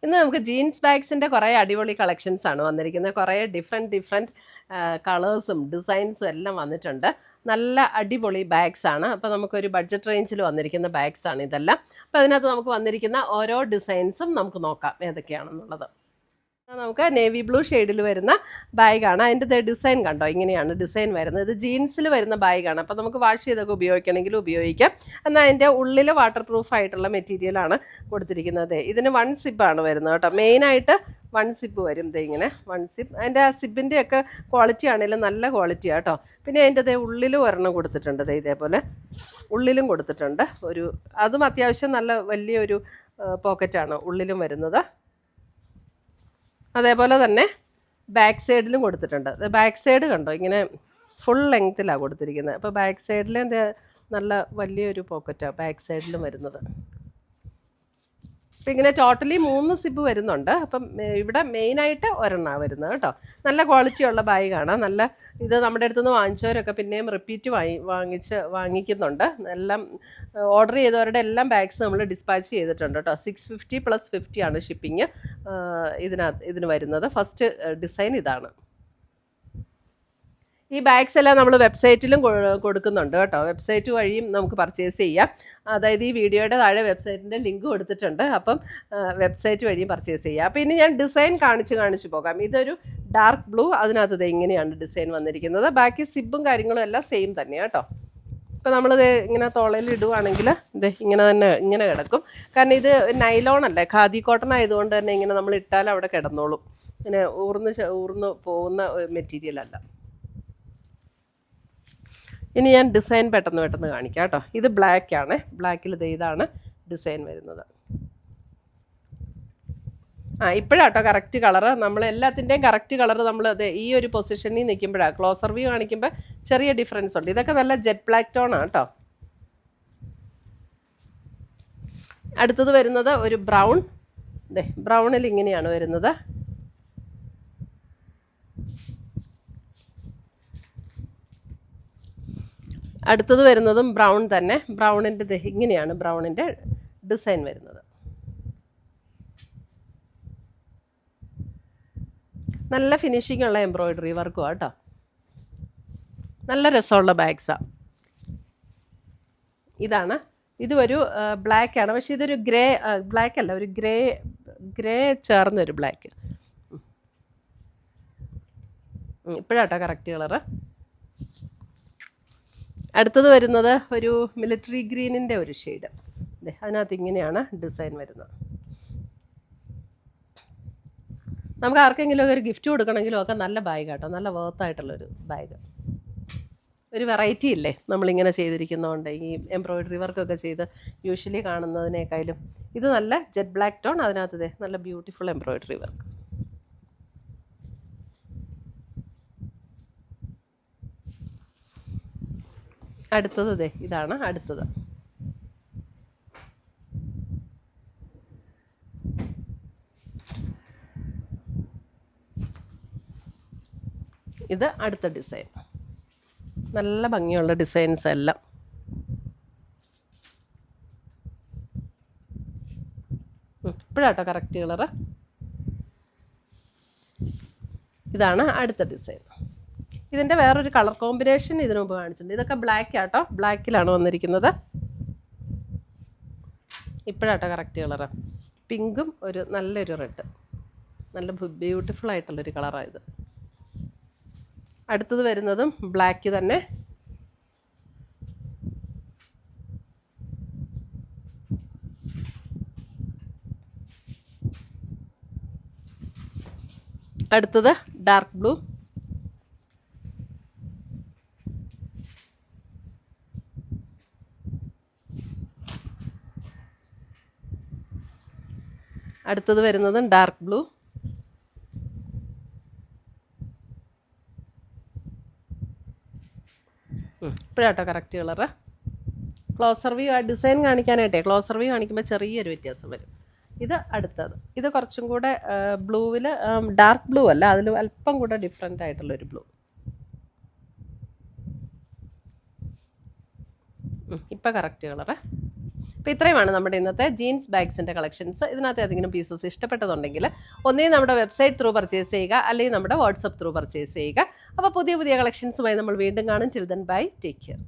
ഇന്ന് നമുക്ക് ജീൻസ് ബാഗ്സിൻ്റെ കുറേ അടിപൊളി കളക്ഷൻസ് ആണ് വന്നിരിക്കുന്നത്. കുറേ ഡിഫറെൻറ്റ് കളേഴ്സും ഡിസൈൻസും എല്ലാം വന്നിട്ടുണ്ട്. നല്ല അടിപൊളി ബാഗ്സ് ആണ്. അപ്പോൾ നമുക്കൊരു ബഡ്ജറ്റ് റേഞ്ചിൽ വന്നിരിക്കുന്ന ബാഗ്സ് ആണ് ഇതെല്ലാം. അപ്പോൾ അതിനകത്ത് നമുക്ക് വന്നിരിക്കുന്ന ഓരോ ഡിസൈൻസും നമുക്ക് നോക്കാം ഏതൊക്കെയാണെന്നുള്ളത്. നമുക്ക് നേവി ബ്ലൂ ഷെയ്ഡിൽ വരുന്ന ബാഗാണ്. അതിൻ്റെ ഡിസൈൻ കണ്ടോ, ഇങ്ങനെയാണ് ഡിസൈൻ വരുന്നത്. ഇത് ജീൻസിൽ വരുന്ന ബാഗാണ്. അപ്പോൾ നമുക്ക് വാഷ് ചെയ്തൊക്കെ ഉപയോഗിക്കണമെങ്കിൽ ഉപയോഗിക്കാം. എന്നാൽ അതിൻ്റെ ഉള്ളിൽ വാട്ടർ പ്രൂഫ് ആയിട്ടുള്ള മെറ്റീരിയലാണ് കൊടുത്തിരിക്കുന്നത്. ഇതിന് 1 സിപ്പാണ് വരുന്നത് കേട്ടോ. മെയിനായിട്ട് 1 സിപ്പ് വരും. ഇങ്ങനെ 1 സിപ്പ്. അതിൻ്റെ ആ സിപ്പിൻ്റെയൊക്കെ ക്വാളിറ്റി ആണെങ്കിലും നല്ല ക്വാളിറ്റിയാണ് കേട്ടോ. പിന്നെ അതിൻ്റെ ഉള്ളിലും ഒരെണ്ണം കൊടുത്തിട്ടുണ്ട്. ഇതേപോലെ ഉള്ളിലും കൊടുത്തിട്ടുണ്ട്. അതും അത്യാവശ്യം നല്ല വലിയൊരു പോക്കറ്റാണ് ഉള്ളിലും വരുന്നത്. അതേപോലെ തന്നെ ബാക്ക് സൈഡിലും കൊടുത്തിട്ടുണ്ട്. ബാക്ക് സൈഡ് കണ്ടോ, ഇങ്ങനെ ഫുൾ ലെങ്ത്തിലാണ് കൊടുത്തിരിക്കുന്നത്. അപ്പോൾ ബാക്ക് സൈഡിൽ നല്ല വലിയൊരു പോക്കറ്റാണ് ബാക്ക് സൈഡിലും വരുന്നത്. അപ്പം ഇങ്ങനെ ടോട്ടലി 3 സിപ്പ് വരുന്നുണ്ട്. അപ്പം ഇവിടെ മെയിനായിട്ട് ഒരെണ്ണമാണ് വരുന്നത് കേട്ടോ. നല്ല ക്വാളിറ്റിയുള്ള ബാഗാണ്. ഇത് നമ്മുടെ അടുത്തുനിന്ന് വാങ്ങിച്ചവരൊക്കെ പിന്നെയും റിപ്പീറ്റ് വാങ്ങിക്കുന്നുണ്ട്. എല്ലാം ഓർഡർ ചെയ്തവരുടെ എല്ലാം ബാഗ്സ് നമ്മൾ ഡിസ്പാച്ച് ചെയ്തിട്ടുണ്ട് കേട്ടോ. 650 + 50 ആണ് ഷിപ്പിങ് ഇതിന് വരുന്നത്. ഫസ്റ്റ് ഡിസൈൻ ഇതാണ്. ഈ ബാഗ്സ് എല്ലാം നമ്മൾ വെബ്സൈറ്റിലും കൊടുക്കുന്നുണ്ട് കേട്ടോ. വെബ്സൈറ്റ് വഴിയും നമുക്ക് പർച്ചേസ് ചെയ്യാം. അതായത് ഈ വീഡിയോയുടെ താഴെ വെബ്സൈറ്റിൻ്റെ ലിങ്ക് കൊടുത്തിട്ടുണ്ട്. അപ്പം വെബ്സൈറ്റ് വഴിയും പർച്ചേസ് ചെയ്യാം. അപ്പോൾ ഇനി ഞാൻ ഡിസൈൻ കാണിച്ച് പോകാം. ഇതൊരു ഡാർക്ക് ബ്ലൂ. അതിനകത്ത് ഇങ്ങനെയാണ് ഡിസൈൻ വന്നിരിക്കുന്നത്. ബാക്കി സിബും കാര്യങ്ങളും എല്ലാം സെയിം തന്നെയാണ് കേട്ടോ. ഇപ്പോൾ നമ്മളിത് ഇങ്ങനെ തോളയിൽ ഇടുവാണെങ്കിൽ ഇങ്ങനെ കിടക്കും. കാരണം ഇത് നൈലോൺ അല്ലേ, ഖാദി കോട്ടൺ ആയതുകൊണ്ട് തന്നെ ഇങ്ങനെ നമ്മൾ ഇട്ടാൽ അവിടെ കിടന്നോളും. ഇങ്ങനെ ഊർന്ന് പോകുന്ന മെറ്റീരിയൽ അല്ല. ഇനി ഞാൻ ഡിസൈൻ പെട്ടെന്ന് കാണിക്കാം കേട്ടോ. ഇത് ബ്ലാക്ക് ആണ്. ബ്ലാക്കിൽ ഇതാണ് ഡിസൈൻ വരുന്നത്. ഇപ്പോഴാട്ടോ കറക്റ്റ് കളറ്. നമ്മൾ എല്ലാത്തിൻ്റെയും കറക്റ്റ് കളറ് നമ്മൾ ഈ ഒരു പൊസിഷനിൽ നിൽക്കുമ്പോഴാണ്. ക്ലോസർ വ്യൂ കാണിക്കുമ്പോൾ ചെറിയ ഡിഫറൻസ് ഉണ്ട്. ഇതൊക്കെ നല്ല ജെറ്റ് ബ്ലാക്ക് ടോൺ ആണ് കേട്ടോ. അടുത്തത് വരുന്നത് ഒരു ബ്രൗൺ. ബ്രൗണിൽ ഇങ്ങനെയാണ് വരുന്നത്. അടുത്തത് വരുന്നതും ബ്രൗൺ തന്നെ. ബ്രൗണിൻ്റെ ഇങ്ങനെയാണ് ബ്രൗണിൻ്റെ ഡിസൈൻ വരുന്നത്. നല്ല ഫിനിഷിംഗ് ഉള്ള എംബ്രോയിഡറി വർക്കും കേട്ടോ. നല്ല രസമുള്ള ബാഗ്സാണ്. ഇത് ഒരു ബ്ലാക്ക് ആണ്. പക്ഷേ ഇതൊരു ബ്ലാക്ക് അല്ല, ഒരു ഗ്രേ ചേർന്നൊരു ബ്ലാക്ക്. ഇപ്പോഴാട്ടോ correct colour. അടുത്തത് വരുന്നത് ഒരു മിലിറ്ററി ഗ്രീനിൻ്റെ ഒരു ഷെയ്ഡ്. അതിനകത്ത് ഇങ്ങനെയാണ് ഡിസൈൻ വരുന്നത്. നമുക്ക് ആർക്കെങ്കിലും ഒക്കെ ഒരു ഗിഫ്റ്റ് കൊടുക്കണമെങ്കിലും ഒക്കെ നല്ല ബാഗ് കേട്ടോ. നല്ല വേർത്തായിട്ടുള്ളൊരു ബാഗ്. ഒരു വെറൈറ്റി ഇല്ലേ നമ്മളിങ്ങനെ ചെയ്തിരിക്കുന്നതുകൊണ്ട്. ഈ എംബ്രോയിഡറി വർക്കൊക്കെ ചെയ്ത് യൂഷ്വലി കാണുന്നതിനേക്കാളും ഇത് നല്ല ജെറ്റ് ബ്ലാക്ക് ടോൺ. അതിനകത്ത് നല്ല ബ്യൂട്ടിഫുൾ എംബ്രോയിഡറി വർക്ക്. അടുത്തത് ഇതാണ് അടുത്തത്. ഇത് അടുത്ത ഡിസൈൻ. നല്ല ഭംഗിയുള്ള ഡിസൈൻസ് എല്ലാം. ഇപ്പോഴാട്ടോ കറക്റ്റ് കളറ്. ഇതാണ് അടുത്ത ഡിസൈൻ. ഇതിൻ്റെ വേറൊരു കളർ കോമ്പിനേഷൻ ഇതിനു മുമ്പ് കാണിച്ചിട്ടുണ്ട്. ഇതൊക്കെ ബ്ലാക്ക് ആട്ടോ. ബ്ലാക്കിലാണ് വന്നിരിക്കുന്നത്. ഇപ്പോഴാട്ടോ കറക്റ്റ് കളറ്. പിങ്കും നല്ലൊരു റെഡ്. നല്ല ബ്യൂട്ടിഫുൾ ആയിട്ടുള്ളൊരു കളറാണ് ഇത്. അടുത്തത് വരുന്നതും ബ്ലാക്ക് തന്നെ. അടുത്തത് ഡാർക്ക് ബ്ലൂ. അടുത്തത് വരുന്നതും ഡാർക്ക് ബ്ലൂ. ഇപ്പോഴാട്ടോ correct colour. Closer view design കാണിക്കാനായിട്ടേ ക്ലോസർ വ്യൂ കാണിക്കുമ്പോൾ ചെറിയൊരു വ്യത്യാസം വരും. ഇത് അടുത്തത്. ഇത് കുറച്ചും കൂടെ ബ്ലൂവിൽ ഡാർക്ക് ബ്ലൂ അല്ല, അതിൽ അല്പം കൂടെ ഡിഫറെൻ്റ് ആയിട്ടുള്ളൊരു ബ്ലൂ. ഇപ്പം കറക്റ്റ് കളറ്. അപ്പോൾ ഇത്രയുമാണ് നമ്മുടെ ഇന്നത്തെ ജീൻസ് ബാഗ്സിൻ്റെ കളക്ഷൻസ്. ഇതിനകത്ത് ഏതെങ്കിലും പീസസ് ഇഷ്ടപ്പെട്ടതുണ്ടെങ്കിൽ ഒന്നേ നമ്മുടെ വെബ്സൈറ്റ് ത്രൂ പർച്ചേസ് ചെയ്യുക, അല്ലെങ്കിൽ നമ്മുടെ വാട്സപ്പ് ത്രൂ പർച്ചേസ് ചെയ്യുക. അപ്പോൾ പുതിയ പുതിയ കളക്ഷൻസുമായി നമ്മൾ വീണ്ടും കാണും. Till then bye, take care.